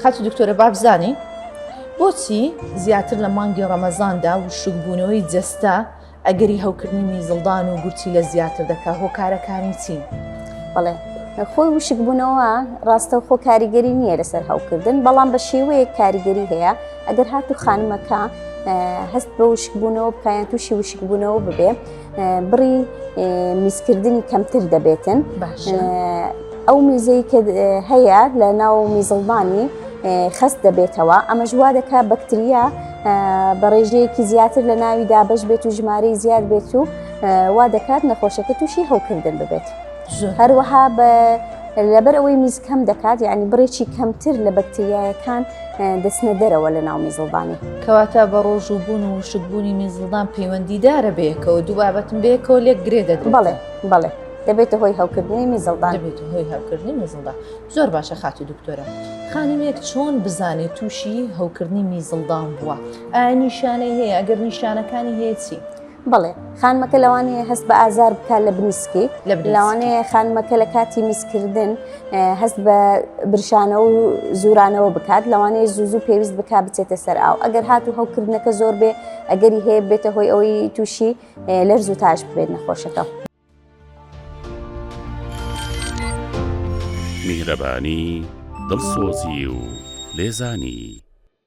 خاتو دکتۆرە بابزانی بۆچی زیاتر لە مانگی ڕەمەزاندا وشکبوونەوەی جەستە ئەگەری هەوکردنی میزڵدان و گورچی لە زیاتر دەکات هۆکارەکانی چین؟ بەڵێ خۆی وشکبوونەوە ڕاستە خۆ کاریگەری نییە لەسەر هەوکردن، بەڵام بە شێوەیە کاریگەری هەیە. ئەگەر هاتو خانمەکە هەست بە وشکبوونەوە بکایان تووشی وشکبوونەوە ببێ، بڕی میزکردنی کەمتر دەبێتن. ئەو میزەی کە هەیە لە ناو میزڵدانی خەست دەبێتەوە، ئەمە ژوا دەکات بەکتریا بە ڕێژەیەکی زیاتر لە ناویدا بەش بێت و ژمارەی زیاد بێت و وا دەکات نەخۆشەکە تووشی هەوکردن ببێت. هەروەها لەبەر ئەوەی میز کەم دەکات، یعنی بڕێکی کەمتر لە بەکتریایەکان دەچنە دەرەوە لە ناو میزڵدانی. کەواتە بە ڕۆژوبوون و وشکبوونی میزڵدان پەیوەندیدارە بەیەکەوە، دوو بابەتم بەیەکەوە لێک گرێ دەدرێت. بەڵێ دەبێتە هۆی هەوکردنی میزڵدان. دەبێت هۆی هەوکردنی میزڵدان. زۆر باشە خاتو دکتۆرە. خانمێک چۆن بزانێت تووشی هەوکردنی میزڵدان بووە؟ ئایا نیشانەی هەیە؟ ئەگەر نیشانەکانی هەیە چی؟ بەڵێ خانمەکە لەوانەیە هەست بە ئازار بکات لە بنسکی، لەوانەیە خانمەکە لە کاتی میزکردن هەست بە برشانە و زورانەوە بکات، لەوانەیە زوو پێویست بکات بچێتە سەر ئاو. ئەگەر هاتو هەوکردنەکە زۆر بێ، ئەگەری هەیە بێتە هۆی ئەوەی تووشی لەرز و تاش ببێت نەخۆشەکە. میهرەبانی، دڵسۆزی و لێزانی.